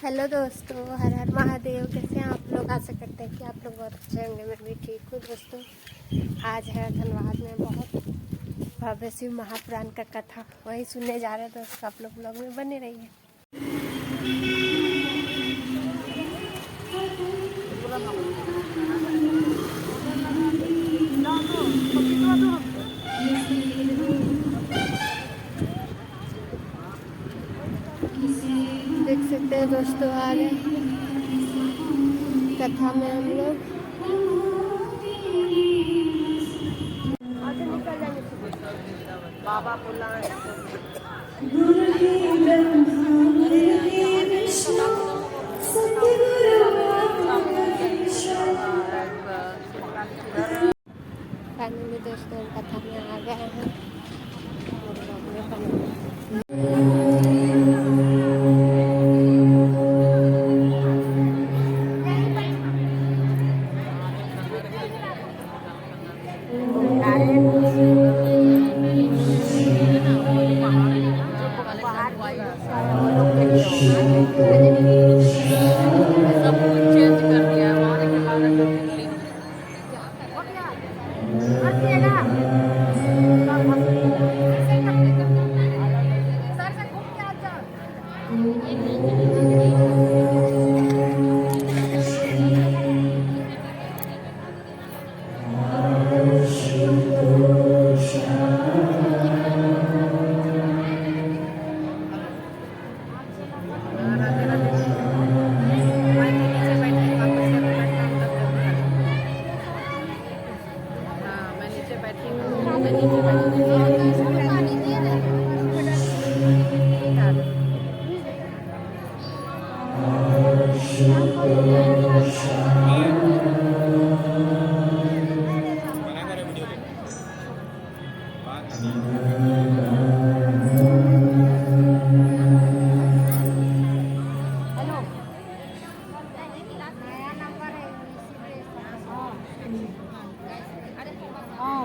Hello दोस्तों, हर हर महादेव। कैसे हैं आप लोग? आशा करते हैं कि आप लोग बहुत अच्छे होंगे। मैं भी ठीक हूँ दोस्तों। आज है धनबाद में बहुत भव्य शिव महापुराण का कथा, वही सुनने जा रहे हैं दोस्तों। आप लोग ब्लॉग में बने रहिए। देख सकते हैं दोस्तों, आ गए कथा में हम लोग। बाबा बुलाए फाइनली दोस्तों कथा में आ गए हैं।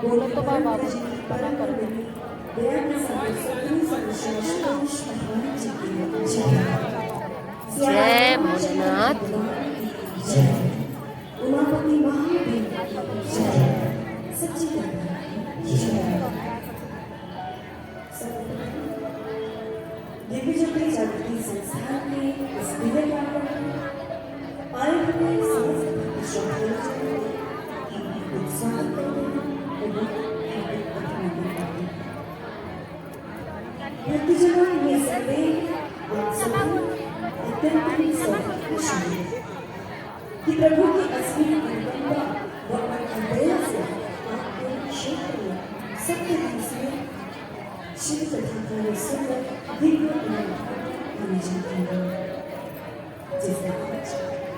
बोलो तो बाबा मना कर दो। जय भोलेनाथ। उमापति महादेव जय। दिव्य ज्योति जागृति संस्थान के इस दिव्य कार्यक्रम में आए हुए समस्त भक्तजनों को स्वागत करते हैं एवं हार्दिक अभिनंदन करते हैं। भक्तजनों ये सदैव आप सभी अत्यंत ही सौभाग्यशाली हैं कि प्रभु की असीम अनुकंपा व दया से आपके क्षेत्र में सत्य दिवसीय शिव कथा का सुंदर दिव्य माने जाते हैं, जिसका आज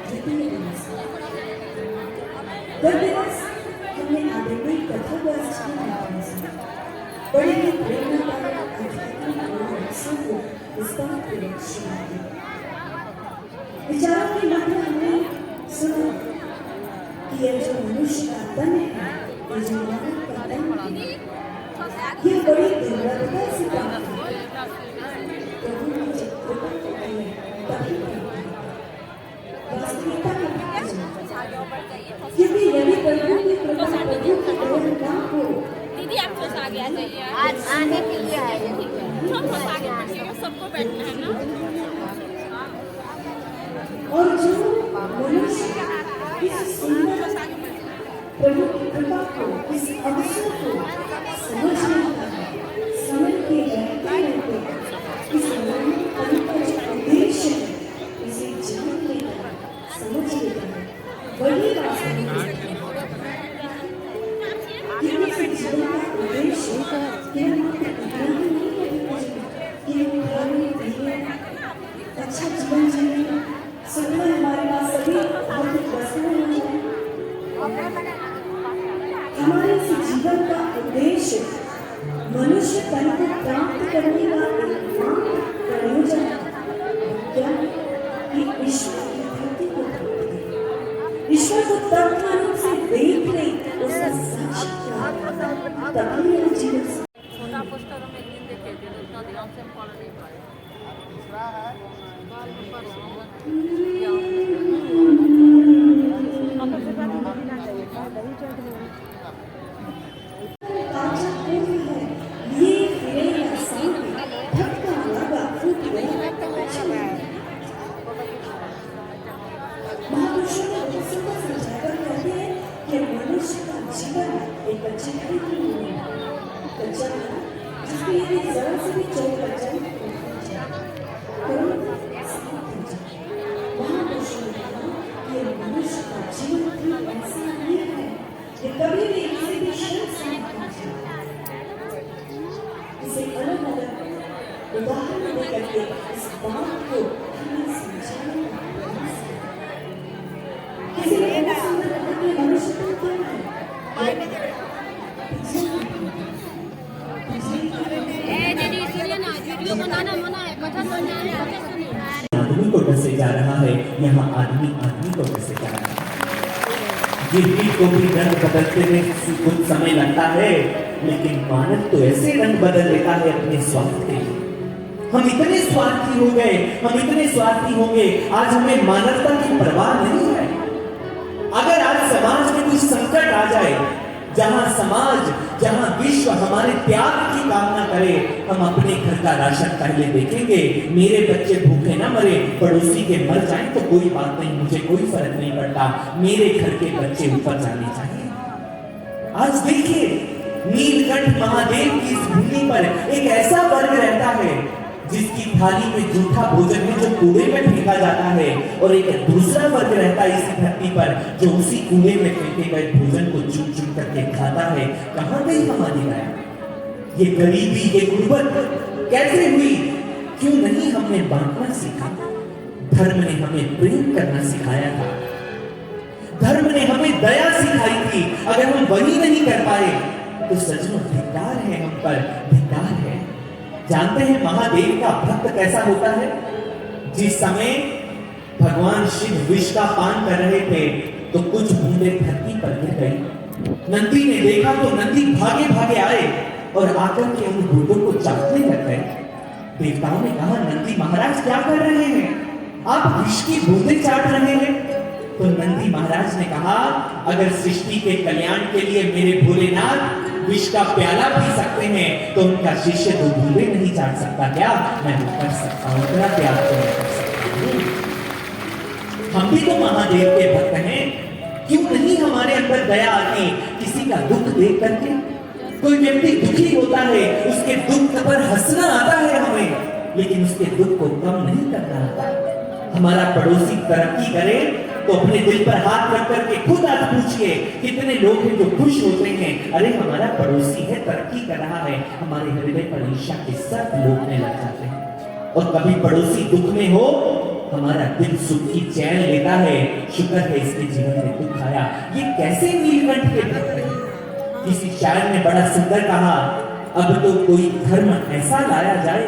द्वितीय दिवस है। दिवस हमने आध्यात्मिक कथा वाचन के माध्यम से बड़े ही प्रेरणादायक आध्यात्मिक रहस्यों को विस्तारपूर्वक सुना है। विचारों के मध्य हमने सुना कि यह जो मनुष्य का तन है, ये जो मानव का तन है, ये बड़ी दुर्लभता से प्राप्त है। प्रभु की कृपा और जो मनुष्य इस सुंदर प्रभु की कृपा को, इस अवसर को समझ लेता है, समय के रहते रहते इस पल का जो उद्देश्य है इसे जान लेता है, समझ लेता है, वही वास्तव में जीवन का उद्देश्य केवल इतना ही नहीं है कि हम खाने पीने अच्छा जीवन जिए, सुख हमारे पास सभी भौतिक वस्तुएं हो जाए। हमारे इस जीवन का उद्देश्य मनुष्य तन को प्राप्त करने का एकमात्र प्रयोजन क्या कि ईश्वर की भक्ति को प्राप्त करें, ईश्वर को तत्व रूप से देख ले, उसका साक्षात्कार, तभी यह जीवन छोटा पोस्टर हम एक दिन देखे थे, उतना ध्यान से हम पढ़ नहीं पाए। ताजा फूल है, ये फिरेगा सामने, धक्का लगा फूट गया अच्छा। महापुरुषों ने बहुत सुंदर समझाकर कहते हैं कि मनुष्य का जीवन एक अच्छी खेती है, कच्चा है जिसकी यदि जरा से भी चोट लग जाए महापुरुषों ने कहा कि मनुष्य का जीवन भी ऐसा नहीं है कि कभी भी किसी भी क्षण से इसे अलग अलग उदाहरण देकर के इस बात को हमें समझाने का प्रयास है। किसी ने ऐसा सुंदर कहा कि मनुष्य तो क्या है? आदमी को डसे जा रहा है, यहाँ आदमी आदमी को डसे जा रहा है। गिरगिट को भी रंग बदलते में कुछ समय लगता है, लेकिन मानव तो ऐसे रंग बदल लेता है अपने स्वार्थ के लिए। हम इतने स्वार्थी हो गए, हम इतने स्वार्थी हो गए, आज हमें मानवता की परवाह नहीं है। अगर आज समाज में कोई संकट आ जाए, जहां समाज, जहां विश्व हमारे त्याग की कामना करे, हम अपने घर का राशन पहले देखेंगे। मेरे बच्चे भूखे ना मरे, पड़ोसी के मर जाएं तो कोई बात नहीं, मुझे कोई फर्क नहीं पड़ता, मेरे घर के बच्चे ऊपर जाने चाहिए। आज देखिए, नीलकंठ महादेव की इस भूमि पर एक ऐसा वर्ग रहता है जिसकी थाली में जूठा भोजन है जो कूड़े में फेंका जाता है, और एक दूसरा वर्ग रहता है इस धरती पर जो उसी कूड़े में फेंके गए भोजन को चुन चुन करके खाता है। कहां गई हमारी दया? ये गरीबी, ये गुर्बत कैसे हुई? क्यों नहीं हमने बांटना सीखा? धर्म ने हमें प्रेम करना सिखाया था, धर्म ने हमें दया सिखाई थी। अगर हम वही नहीं कर पाए तो सचमुच धिक्कार है, हम पर धिक्कार है। जानते हैं महादेव का भक्त कैसा होता है? जिस समय भगवान शिव विष का पान कर रहे थे तो कुछ बूंदे धरती पर गिर गई। नंदी ने देखा तो नंदी भागे भागे आए और आकर के उन बूंदों को चाटने लग गए। देवताओं ने कहा, नंदी महाराज क्या कर रहे हैं? आप विष की बूंदे चाट रहे हैं। तो नंदी महाराज ने कहा, अगर सृष्टि के कल्याण के लिए मेरे भोलेनाथ विष का प्याला पी सकते हैं तो उनका शिष्य दो बूंदे नहीं चाट सकता क्या? मैं कर सकता हूं, इतना प्यार तो मैं कर सकता हूं। हम भी तो महादेव के भक्त हैं, क्यों नहीं हमारे अंदर दया आती? किसी का दुख देख करके, कोई व्यक्ति दुखी होता है, उसके दुख पर हंसना आता है हमें, लेकिन उसके दुख को कम नहीं करना आता। हमारा पड़ोसी तरक्की करे तो अपने दिल पर हाथ रख करके खुद आज पूछिए, कितने लोग हैं जो खुश होते हैं, अरे हमारा पड़ोसी है, तरक्की कर रहा है, हमारे हृदय पर ईर्ष्या के सब लोगने लग जाते हैं। और कभी पड़ोसी दुख में हो, हमारा दिल सुख की चैन लेता है, शुक्र है इसके जीवन में दुख आया। ये कैसे नीलकंठ के भक्त हैं? किसी शायर ने बड़ा सुंदर कहा, अब तो कोई धर्म ऐसा लाया जाए,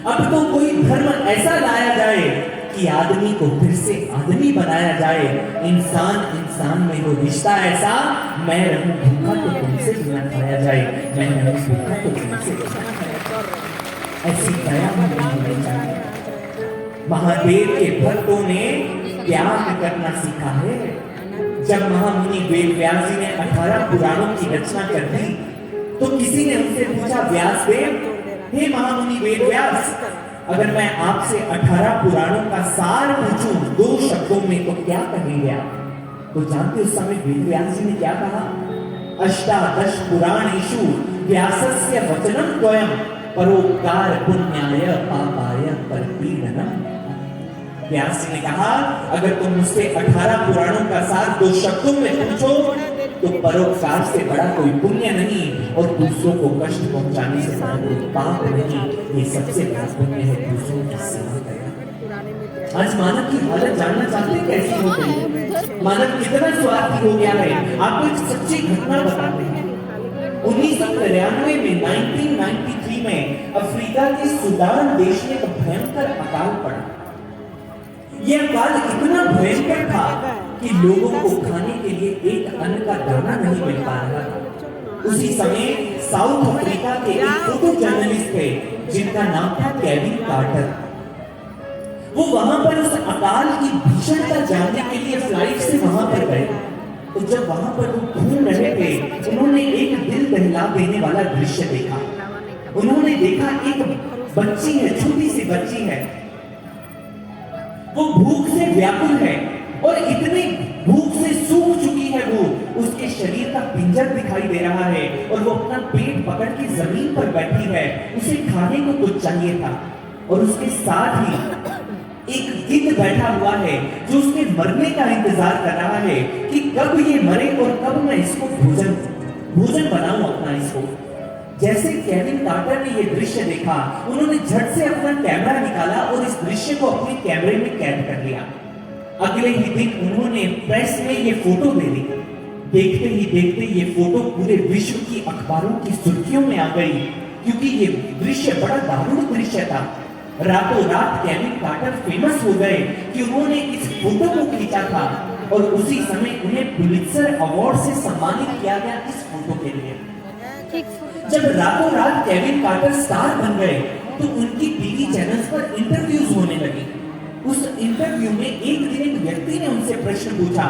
अब तो कोई धर्म ऐसा लाया जाए कि आदमी को फिर से आदमी बनाया जाए। इंसान इंसान में हो रिश्ता ऐसा, मैं रहूं भूखा तो तुमसे बिना खाया जाए, मैं रहूं भूखा तो तुमसे बिना खाया जाए। ऐसी दया हमें होनी चाहिए। महादेव के भक्तों ने त्याग करना सीखा है। जब महामुनि वेद व्यास जी ने 18 पुराणों की रचना कर दी तो किसी ने उनसे पूछा, व्यास देव हे महामुनि वेदव्यास, अगर मैं आपसे 18 पुराणों का सार पूछूं 2 शब्दों में तो क्या कहेंगे आप? तो जानते उस समय वेदव्यास जी ने क्या कहा? अष्टादश पुराणेषु व्यासस्य वचनं द्वयं परोपकार पुण्याय पापाय परपीडनम। व्यास जी ने कहा, अगर तुम मुझसे 18 पुराणों का सार 2 शब्दों में पूछो तो परोपकार से बड़ा कोई पुण्य नहीं और दूसरों को कष्ट पहुंचाने से बड़ा कोई पाप नहीं। ये सबसे बड़ा पुण्य है दूसरों की सेवा करना। आज मानव की हालत जानना चाहते हैं कैसी हो गई है? मानव कितना स्वार्थी हो गया है। आपको एक सच्ची घटना बताते हैं। 1993 में 1993 में अफ्रीका के सूडान देश में एक भयंकर अकाल पड़ा। यह अकाल इतना भयंकर था कि लोगों को खाने के लिए एक अन्न का दाना नहीं मिल पा रहा था। उसी समय साउथ अफ्रीका के एक फोटो जर्नलिस्ट थे जिनका नाम था केविन कार्टर। वो वहां पर उस अकाल की भीषणता जानने के लिए फ्लाइट से वहां पर गए। तो जब वहां पर वो घूम रहे थे, उन्होंने एक दिल दहला देने वाला दृश्य देखा। उन्होंने देखा एक बच्ची है, छोटी सी बच्ची है, वो भूख से व्याकुल है और इतनी भूख से सूख चुकी है वो, उसके शरीर का पिंजर दिखाई दे रहा है और वो अपना पेट पकड़ के जमीन पर बैठी है। उसे खाने को कुछ चाहिए था और उसके साथ ही एक गिद्ध बैठा हुआ है जो उसके मरने का इंतजार कर रहा है कि कब ये मरे और कब मैं इसको भोजन बनाऊं अपना इसको। जैसे केविन कार्टर ने यह दृश्य देखा, उन्होंने झट से अपना कैमरा निकाला और इस दृश्य को अपने कैमरे में कैद कर लिया। अगले ही दिन उन्होंने प्रेस में ये फोटो दे दी। देखते ही देखते ये फोटो पूरे विश्व की अखबारों की सुर्खियों में आ गई, क्योंकि ये दृश्य बड़ा दारुण दृश्य था। रातों रात केविन कार्टर फेमस हो गए कि उन्होंने इस फोटो को खींचा था और उसी समय उन्हें पुलित्जर अवार्ड से सम्मानित किया गया इस फोटो के लिए। जब रातों रात केविन कार्टर स्टार बन गए तो उनकी टीवी चैनल्स पर इंटरव्यूज होने लगी। उस इंटरव्यू में एक दिन एक व्यक्ति ने उनसे प्रश्न पूछा,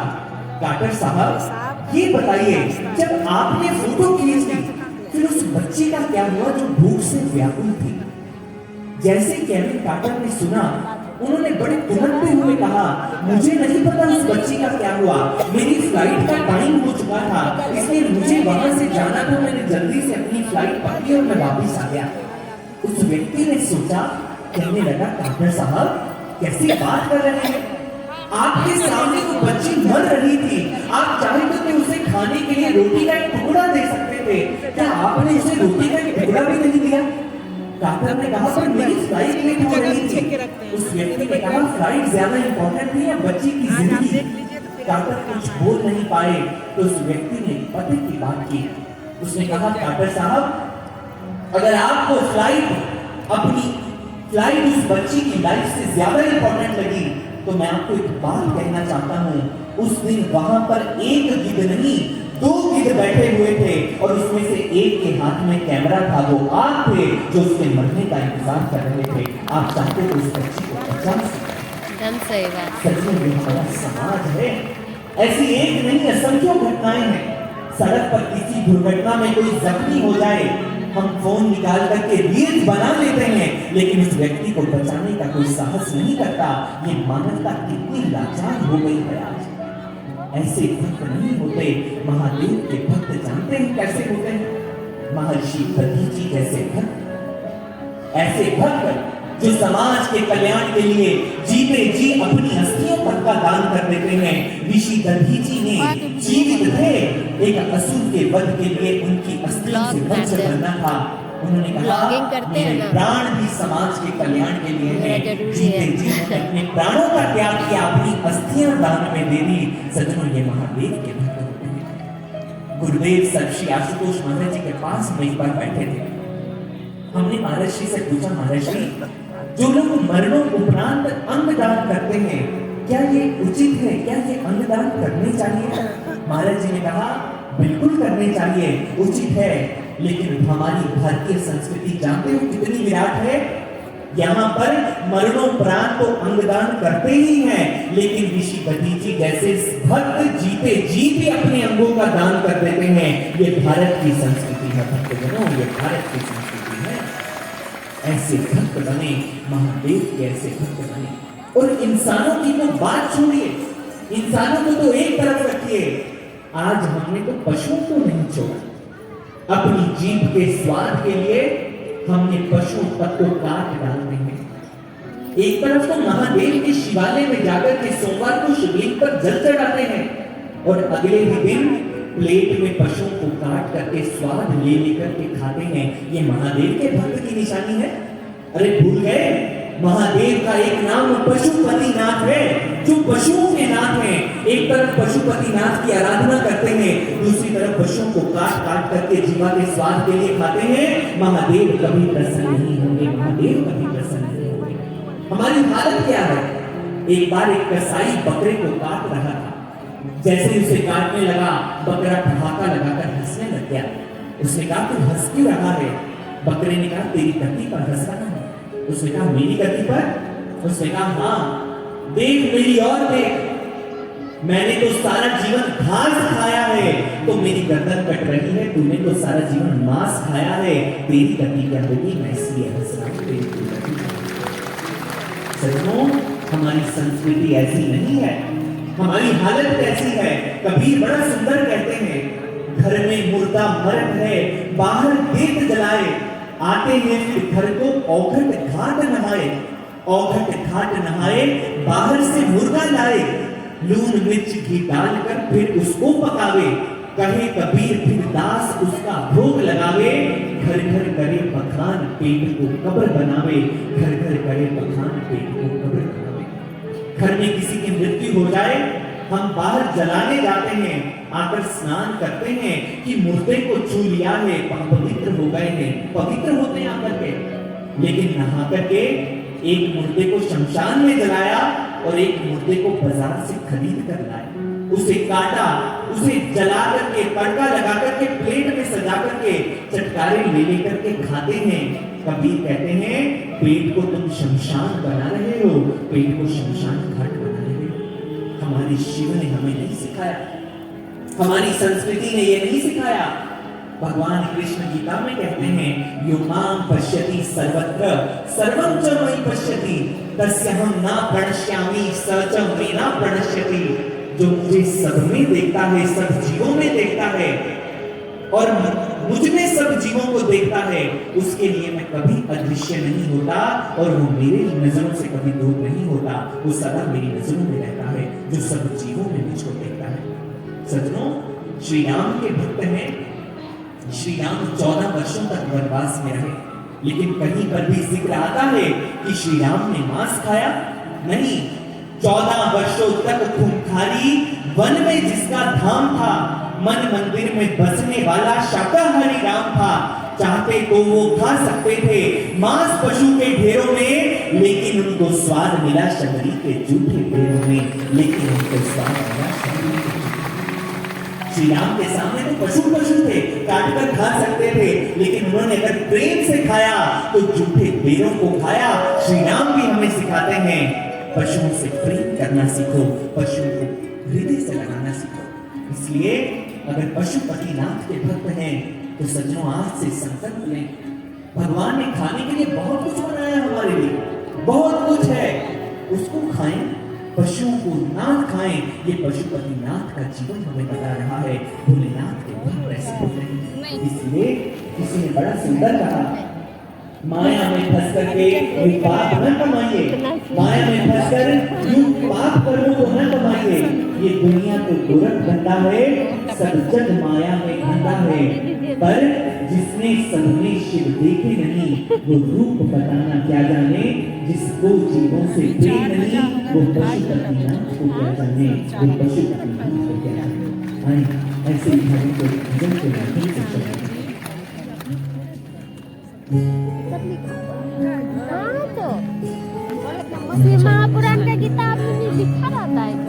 कार्टर साहब ये बताइए, जब आपने फोटो खींच ली फिर उस बच्ची का क्या हुआ जो भूख से व्याकुल थी? जैसे केविन कार्टर ने सुना, उन्होंने बड़े तुरंते हुए कहा, मुझे नहीं पता उस बच्ची का क्या हुआ, मेरी फ्लाइट का टाइम हो चुका था, इसलिए मुझे वहां से जाना था। मैंने जल्दी से अपनी फ्लाइट पकड़ी और मैं वापस आ गया। उस व्यक्ति ने सोचा, कहने लगा, कार्टर साहब कैसी बात कर रहे हैं? आपके सामने वो बच्ची मर रही थी, आप चाहे तो उसे खाने के लिए रोटी का एक टुकड़ा दे सकते थे, क्या आपने उसे रोटी का एक टुकड़ा भी नहीं दिया? कार्टर ने कहा, पर मेरी फ्लाइट लेट हो रही थी। उस व्यक्ति ने कहा, फ्लाइट ज्यादा इंपॉर्टेंट थी या बच्ची की जिंदगी? कार्टर कुछ बोल नहीं पाए तो उस व्यक्ति ने पते की बात की। उसने कहा, कार्टर साहब अगर आपको अपनी फ्लाइट उस बच्ची की लाइफ से ज्यादा इंपॉर्टेंट लगी तो मैं आपको एक बात कहना चाहता हूँ। उस दिन वहां पर एक गिद्ध नहीं 2 गिद्ध बैठे हुए थे और उसमें से एक के हाथ में कैमरा था। वो आप थे जो उसके मरने का इंतजार कर रहे थे। आप चाहते तो उस बच्ची को बचा सकते। सच में ये हमारा समाज है। ऐसी एक नहीं असंख्यों घटनाएं हैं। सड़क पर किसी दुर्घटना में कोई जख्मी हो जाए, हम फोन निकाल करके रील्स बना लेते हैं, लेकिन उस व्यक्ति को बचाने का कोई साहस नहीं करता। ये मानवता कितनी लाचार हो गई है आज। ऐसे भक्त नहीं होते। महादेव के भक्त जानते हैं कैसे होते हैं? महर्षि दधीची जैसे भक्त, ऐसे भक्त जो समाज के कल्याण के लिए जीते जी अपनी अस्थियों तक का दान कर देते हैं। ऋषि दधीची ने जीवित थे, एक असुर के वध के लिए उनकी अस्थियों से वंश करना था। उन्होंने कहा, मेरे प्राण भी समाज के कल्याण के लिए है। जीते जी अपने प्राणों का त्याग किया, अपनी अस्थियां दान में दे दी। सज्जनों, ये महादेव के भक्त होते हैं। गुरुदेव सर श्री आशुतोष महाराज जी के पास में एक बार बैठे थे। हमने महाराज जी से पूछा, महाराज जी जो लोग मरणों उपरांत अंगदान करते हैं, क्या ये उचित है? क्या ये अंगदान करने चाहिए? महाराज जी ने कहा, बिल्कुल करने चाहिए, उचित है। लेकिन हमारी भारतीय संस्कृति जानते हो कितनी विराट है। यहाँ पर मरणोपरांत तो अंगदान करते ही हैं, लेकिन ऋषि दधीची जैसे भक्त जीते जी भी अपने अंगों का दान कर देते हैं। ये भारत की संस्कृति है भक्तजनों, ये भारत की संस्कृति है। ऐसे भक्त बने, महादेव के ऐसे भक्त बने। और इंसानों की तो बात छोड़िए, इंसानों को तो एक तरफ रखिए, आज हमने तो पशुओं को नहीं छोड़ा। अपनी जीभ के स्वाद के लिए हमने पशुओं तक को काट डालते हैं। एक तरफ तो महादेव के शिवालय में जाकर के सोमवार को शिवलिंग पर जल चढ़ाते हैं और अगले ही दिन प्लेट में पशुओं को काट करके स्वाद ले लेकर के खाते हैं। ये महादेव के भक्त की निशानी है? अरे भूल गए, महादेव का एक नाम पशुपतिनाथ है, जो पशुओं के नाथ हैं। एक तरफ पशुपतिनाथ की आराधना करते हैं, दूसरी तरफ पशुओं को काट काट करके जीवा के स्वाद के लिए खाते हैं। महादेव कभी प्रसन्न नहीं होंगे, महादेव कभी प्रसन्न नहीं होंगे। हमारी हालत क्या है? एक बार एक कसाई बकरे को काट रहा था। जैसे उसे काटने लगा, बकरा ठहाका लगाकर हंसने लग गया। उसने कहा, तू हंस क्यों रहा है? बकरे ने कहा, तेरी गति पर हंस रहा है। उसने कहा, मेरी गति पर? उसने कहा, हाँ, देख मेरी और देख, मैंने तो सारा जीवन घास खाया है तो मेरी गर्दन कट रही है, तूने तो सारा जीवन मांस खाया है, तेरी गति क्या होगी? मैं इसलिए हंस रहा हूं, तेरी गति। सज्जनों, हमारी संस्कृति ऐसी नहीं है, हमारी हालत कैसी है? कबीर बड़ा सुंदर कहते हैं, घर में मुर्दा मरद है, बाहर देत जलाए, आते हैं फिर घर को औघट घाट नहाए, औघट घाट नहाए, बाहर से मुर्गा लाए, लून मिर्च घी डालकर फिर उसको पकावे, कहे कबीर फिर दास उसका भोग लगावे, घर घर करे पखान पेट को कब्र बनावे, घर घर करे पखान पेट को कब्र बनावे। घर में किसी की मृत्यु हो जाए, हम बाहर जलाने जाते हैं, आकर स्नान करते हैं कि मुर्दे को छू लिया है, पवित्र हो गए हैं, पवित्र होते हैं आकर के। लेकिन नहा करके एक मुर्दे को शमशान में जलाया और एक मुर्दे को बाजार से खरीद कर लाए, उसे काटा, उसे जला करके तड़का लगा करके प्लेट में सजा करके चटकारे ले लेकर के खाते हैं। कबीर कहते हैं, पेट को तुम शमशान बना रहे हो, पेट को शमशान घाट बना रहे हो। हमारी शिव ने हमें नहीं सिखाया, हमारी संस्कृति ने ये नहीं सिखाया। भगवान कृष्ण गीता में कहते हैं, यो मां पश्यति सर्वत्र सर्वं च मयि पश्यति तस्यहं न प्रणश्यामि स च मयि न प्रणश्यति। जो मुझे सब में देखता है, सब जीवों में देखता है और मुझ में सब जीवों को देखता है, उसके लिए मैं कभी अदृश्य नहीं होता और वो मेरी नजरों से कभी दूर नहीं होता, वो सदा मेरी नजरों में रहता है, जो सब जीवों में मुझको देखता है। सज्जनों, श्री राम के भक्त हैं। श्री राम 14 वर्षों तक वनवास में रहे, लेकिन कहीं पर भी जिक्र आता है कि श्री राम ने मांस खाया? नहीं। 14 वर्षों तक खूंखारी वन में जिसका धाम था, मन मंदिर में बसने वाला शाकाहारी राम था। चाहते तो वो खा सकते थे मांस पशु के ढेरों में, लेकिन उनको स्वाद मिला शबरी के जूठे ढेरों में, लेकिन उनको स्वाद मिला शबरी के। श्री राम के सामने तो पशु थे, काट कर खा सकते थे, लेकिन उन्होंने अगर प्रेम से खाया तो जूठे ढेरों को खाया। श्री राम भी हमें सिखाते हैं, पशुओं से प्रेम करना सीखो, पशुओं को हृदय से लगाना सीखो। इसलिए अगर पशुपतिनाथ के भक्त हैं तो सज्जनों, आज से संकल्प लें। भगवान ने खाने के लिए बहुत कुछ बनाया हमारे लिए, बहुत कुछ है, उसको खाएं, पशुओं को ना खाएं। ये पशुपतिनाथ का जीवन हमें बता रहा है। भोलेनाथ के भक्त ऐसे होते हैं। इसलिए किसी ने बड़ा सुंदर कहा, माया में फंस करके ये पाप न कमाइए, माया में फंसकर यूं पाप कर्मों को न कमाइए। ये दुनिया तो गोरख धंधा है, सब जग माया में धंधा है, पर जिसने सबने शिव देखे नहीं, वो रूप बताना क्या जाने, जिसको जीवों से प्रेम नहीं, वो पशुपतिनाथ को क्या जाने, वो पशुपतिनाथ को क्या जाने। आए ऐसे ही भजन को भजन के माध्यम से चलाएं। ये महापुराण का किताब में लिखा रहता है।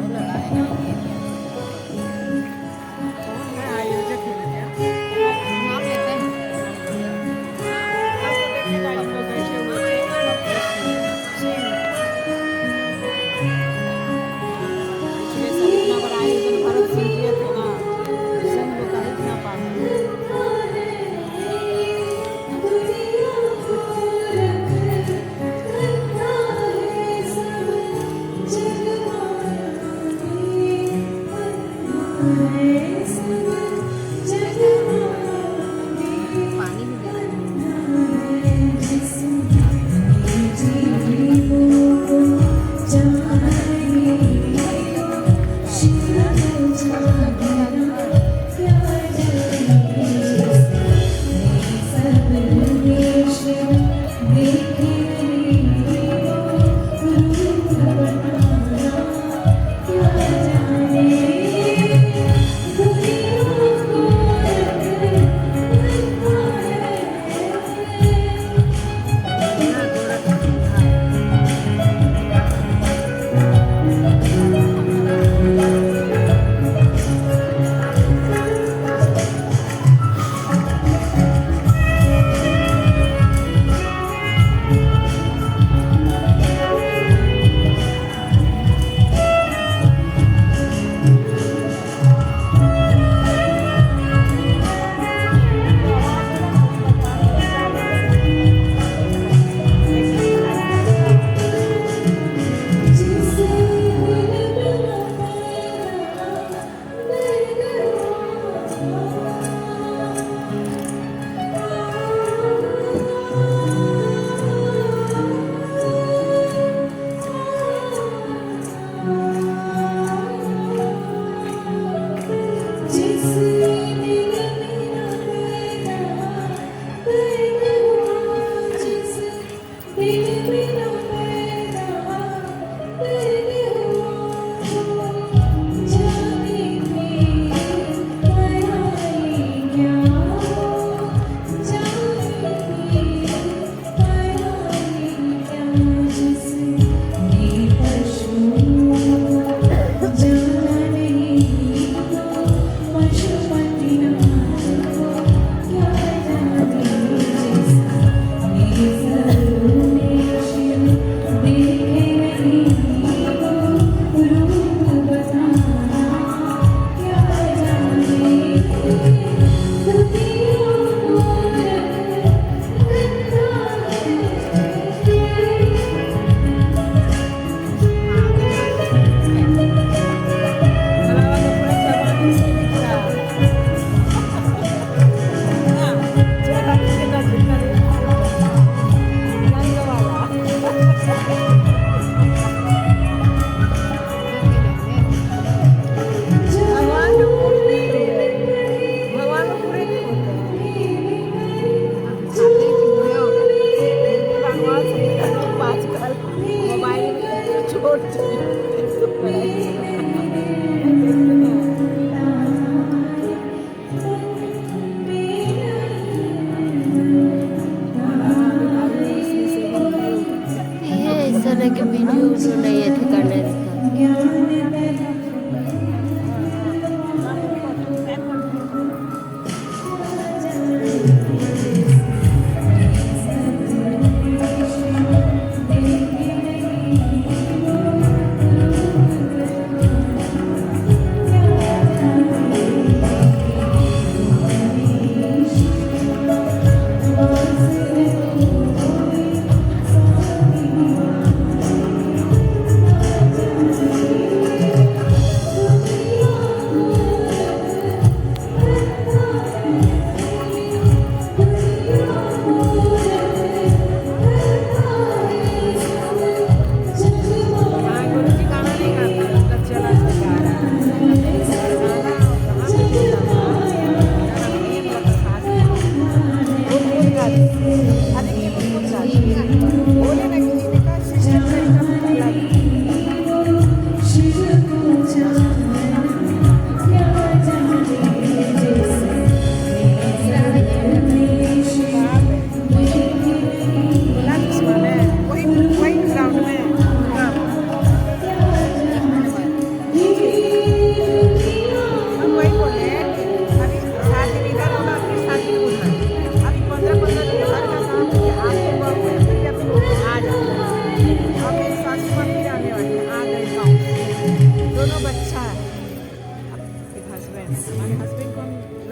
बोले कि वीडियो जो नहीं है ठिकाने इसका।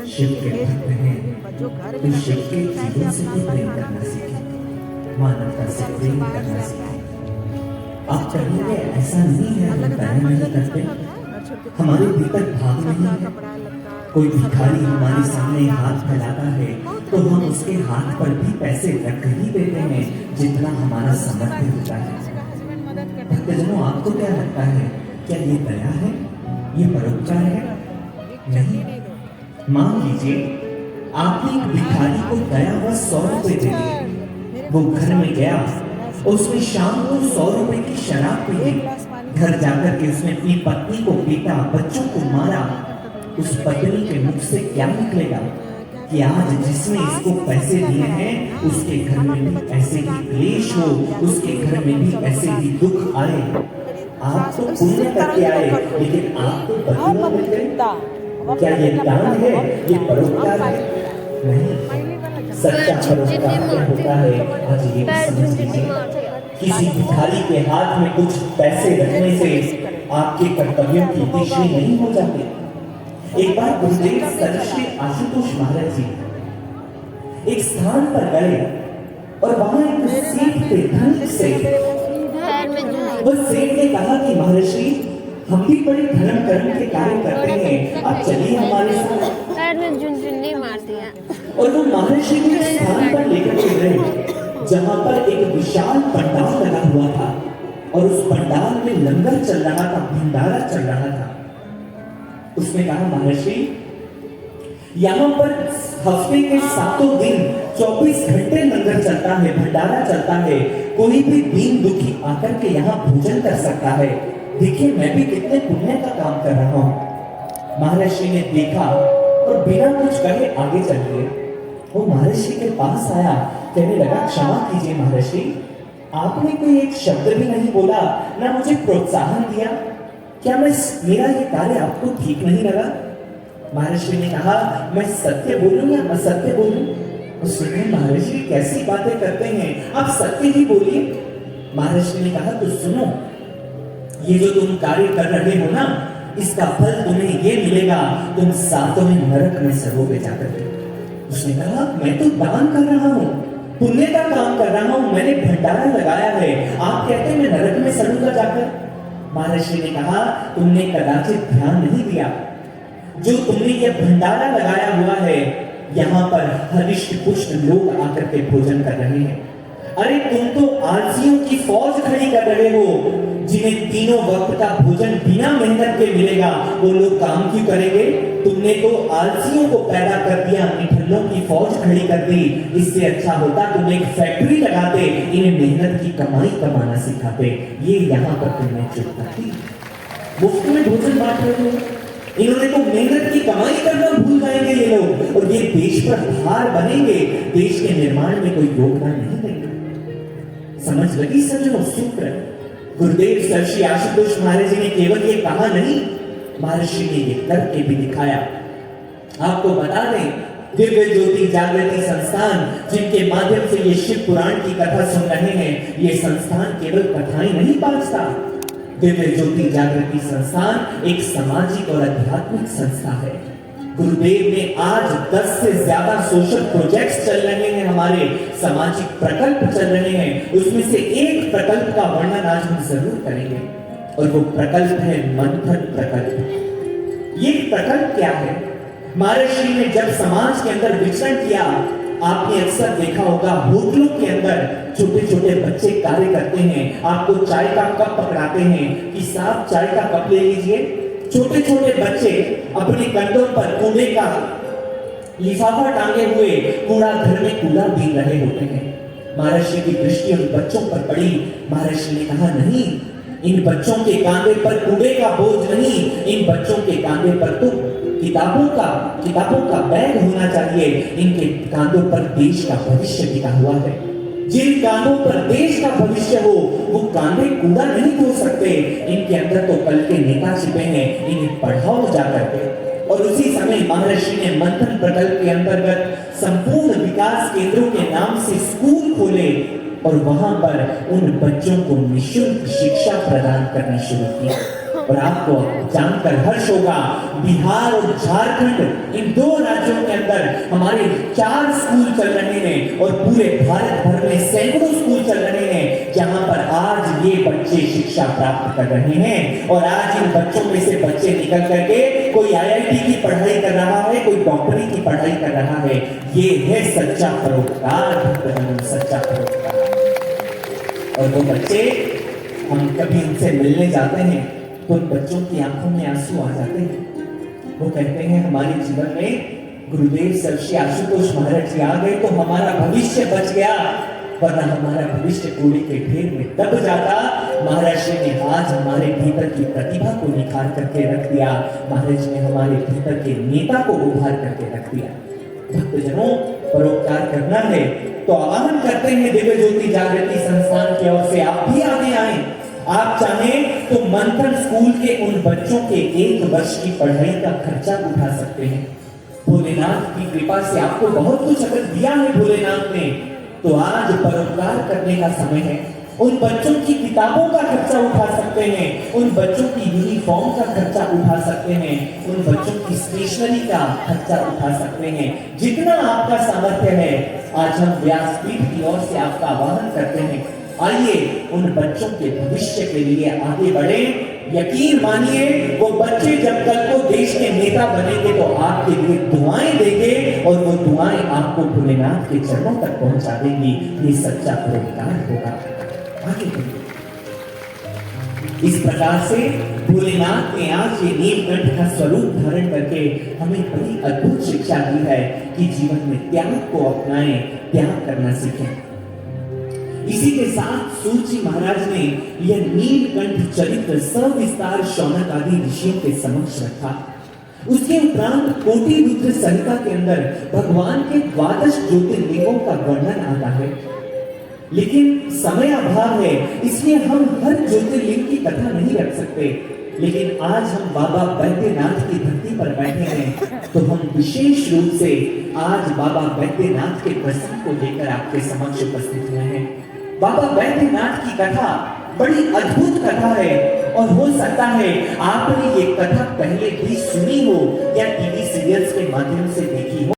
शिव के भक्त हैं तो शिव के जीवन से भी प्रेम करना सीखें, मानवता से प्रेम करना सीखें। आप कहेंगे ऐसा नहीं है, हम दया नहीं करते, हमारे भीतर भाव नहीं है। कोई भिखारी हमारे सामने हाथ फैलाता है तो हम उसके हाथ पर भी पैसे रख ही देते हैं जितना हमारा सामर्थ्य होता है। भक्तजनों, आपको क्या लगता है, क्या ये दया है, ये परोपकार है? नहीं। मान लीजिए आपने एक भिखारी को दया व 100 रुपए दे दिए, वो घर में गया, उसने शाम को 100 रुपए की शराब पी ली, घर जाकर के उसने अपनी पत्नी को पीटा, बच्चों को मारा। उस पत्नी के मुख से क्या निकलेगा कि आज जिसने इसको पैसे दिए हैं उसके घर में भी ऐसे ही क्लेश हो, उसके घर में भी ऐसे ही दुख आए। आप तो पुण्य करके आए लेकिन आपको बदला मिल गई। क्या ये दान है, ये परोपकार है? नहीं। सच्चा परोपकार होता है, आज ये समझ लीजिए, किसी भिखारी के हाथ में कुछ पैसे रखने से आपके कर्तव्यों की दिशा नहीं हो जाती। एक बार गुरुदेव श्री आशुतोष महाराज जी एक स्थान पर गए और वहां एक सेठ थे, धनिक सेठ। वो सेठ ने कहा कि महर्षि, हम भी बड़े धर्म कर्म के कार्य करते हैं, आप चलिए हमारे साथ। पैर में झुनझुनी मार दिया। और वो महर्षि को एक स्थान पर लेकर के गए जहां पर एक विशाल पंडाल लगा हुआ था और उस पंडाल में लंगर चल रहा था, भंडारा चल रहा था। उसने कहा, महर्षि, यहाँ पर हफ्ते के 7 दिन 24 घंटे लंगर चलता है, भंडारा चलता है, कोई भी दीन दुखी आकर के यहाँ भोजन कर सकता है। देखिए मैं भी कितने पुण्य का काम कर रहा हूँ। महर्षि ने देखा और बिना कुछ कहे आगे चल दिए। वो महर्षि के पास आया, कहने लगा, क्षमा कीजिए महर्षि, आपने कोई एक शब्द भी नहीं बोला, ना मुझे प्रोत्साहन दिया, क्या मेरा ये कार्य आपको ठीक नहीं लगा? महर्षि ने कहा, मैं सत्य बोलूं या असत्य बोलूं? उसने कहा, महर्षि कैसी बातें करते हैं, आप सत्य ही बोलिए। महर्षि ने कहा, तो सुनो, ये जो तुम कार्य कर रहे हो ना, इसका फल तुम्हें ये मिलेगा, तुम 7वें नरक में सड़ोगे जाकर। उसने कहा, मैं तो दान कर रहा हूँ, पुण्य का काम कर रहा हूँ, मैंने भंडारा लगाया है, आप कहते हैं मैं नरक में सड़ूंगा जाकर? महर्षि ने कहा, तुमने कदाचित ध्यान नहीं दिया, जो तुमने ये भंडारा लगाया हुआ है, यहाँ पर हरिष्ट पुष्ट लोग आकर के भोजन कर रहे हैं। अरे तुम तो आलसियों की फौज खड़ी कर रहे हो, जिन्हें तीनों वक्त का भोजन बिना मेहनत के मिलेगा, वो लोग काम क्यों करेंगे? तुमने तो आलसियों को पैदा कर दिया, निठल्लों की फौज खड़ी कर दी। इससे अच्छा होता तुम एक फैक्ट्री लगाते, इन्हें मेहनत की कमाई कमाना सिखाते। ये यहाँ पर तुमने चुप कर दी, मुफ्त में भोजन बांट रहे हो। इन्होंने तो मेहनत की कमाई करना भूल जाएंगे ये लोग, और ये देश पर भार बनेंगे, देश के निर्माण में कोई योगदान नहीं देंगे। समझ लगी सज्जनों? सूत्र गुरुदेव सर श्री आशुतोष महाराज जी ने केवल ये कहा नहीं, महर्षि ने ये करके भी दिखाया। आपको बता दें, दिव्य ज्योति जागृति संस्थान, जिनके माध्यम से ये शिव पुराण की कथा सुन रहे हैं, ये संस्थान केवल कथाएं नहीं बांटता। दिव्य ज्योति जागृति संस्थान एक सामाजिक और आध्यात्मिक संस्था है। गुरुदेव ने आज 10 से ज्यादा सोशल प्रोजेक्ट्स चल रहे हैं, हमारे सामाजिक प्रकल्प चल रहे हैं। उसमें से एक प्रकल्प का वर्णन आज हम जरूर करेंगे, और वो प्रकल्प है मंथन प्रकल्प। ये प्रकल्प क्या है? महर्षि ने जब समाज के अंदर विचरण किया, आपने अक्सर देखा होगा होटलों के अंदर छोटे छोटे बच्चे कार्य करते हैं, आपको चाय का कप पकड़ाते हैं कि साहब चाय का कप ले लीजिए। छोटे छोटे बच्चे अपने कंधों पर कूड़े का लिफाफा टांगे हुए कूड़ा घर में कूड़ा बीन रहे होते हैं। महर्षि की दृष्टि उन बच्चों पर पड़ी। महर्षि ने कहा, नहीं, इन बच्चों के कांधे पर कूड़े का बोझ नहीं, इन बच्चों के कांधे पर तो किताबों का बैग होना चाहिए। इनके कांधों पर देश का भविष्य टिका हुआ है। जिन कांधों पर देश का भविष्य हो, वो कांधे कूड़ा नहीं हो सकते। इनके अंदर तो कल के नेता छिपे हैं, इन्हें पढ़ाओ जाकर के। और उसी समय महर्षि ने मंथन प्रकल्प के अंतर्गत संपूर्ण विकास केंद्रों के नाम से स्कूल खोले, और वहां पर उन बच्चों को निःशुल्क शिक्षा प्रदान करनी शुरू की। और आपको जानकर हर्ष होगा, बिहार और झारखंड, इन 2 राज्यों के अंदर हमारे 4 स्कूल चल रहे हैं, और पूरे भारत भर में सैकड़ों स्कूल चल रहे हैं, जहां पर आज ये बच्चे शिक्षा प्राप्त कर रहे हैं। और आज इन बच्चों में से बच्चे निकल करके कोई IIT की पढ़ाई कर रहा है, कोई डॉक्टरी की पढ़ाई कर रहा है। ये है सच्चा परोपकार, सच्चा परोपकार। और वो बच्चे, हम कभी उनसे मिलने जाते हैं तो उन बच्चों की आंखों में आंसू आ जाते हैं। वो कहते हैं, हमारे जीवन में गुरुदेव सर श्री आशुतोष महाराज जी आ गए तो हमारा भविष्य बच गया, वरना हमारा भविष्य कूड़े के ढेर में दब जाता। महर्षि ने आज हमारे भीतर की प्रतिभा को निखार करके रख दिया। महर्षि ने हमारे भीतर के नेता को उभार करके रख दिया। भक्तजनों, परोपकार करना है तो आह्वान करते हैं दिव्य ज्योति जागृति संस्थान की ओर से, आप भी आगे आए। आप चाहें तो मंथन स्कूल के उन बच्चों के 1 वर्ष की पढ़ाई का खर्चा उठा सकते हैं। भोलेनाथ की कृपा से आपको बहुत कुछ अगर दिया है भोलेनाथ ने, तो आज परोपकार करने का समय है। उन बच्चों की किताबों का खर्चा उठा सकते हैं, उन बच्चों की यूनिफॉर्म का खर्चा उठा सकते हैं, उन बच्चों की स्टेशनरी का खर्चा उठा सकते हैं। जितना आपका सामर्थ्य है, आज हम व्यासपीठ की ओर से आपका आह्वान करते हैं, आइए उन बच्चों के भविष्य के लिए आगे बढ़े। यकीन मानिए, वो बच्चे जब कल को देश के नेता बनेंगे तो आपके लिए दुआएं देंगे, और वो दुआएं आपको भोलेनाथ के चरणों तक पहुंचा देंगी। ये सच्चा परोपकार होगा। आगे बढ़िए। इस प्रकार से भोलेनाथ ने आज ये नीलकंठ का स्वरूप धारण करके हमें बड़ी अद्भुत शिक्षा दी है कि जीवन में त्याग को अपनाएं, त्याग करना सीखें। इसी के साथ सूर्य महाराज ने यह नीलकंठ चरित्र सविस्तार शौनक आदि ऋषियों के समक्ष रखा। उसके उपरांत कोटि रुद्र संहिता के अंदर भगवान के 12 ज्योतिर्लिंगों का वर्णन आता है, लेकिन समय अभाव है, इसलिए हम हर ज्योतिर्लिंग की कथा नहीं रख सकते। लेकिन आज हम बाबा बैद्यनाथ की धरती पर बैठे हैं, तो हम विशेष रूप से आज बाबा बैद्यनाथ के प्रसंग को लेकर आपके समक्ष उपस्थित हुए हैं। बाबा बैद्यनाथ की कथा बड़ी अद्भुत कथा है, और हो सकता है आपने ये कथा पहले भी सुनी हो या टीवी सीरियल्स के माध्यम से देखी हो।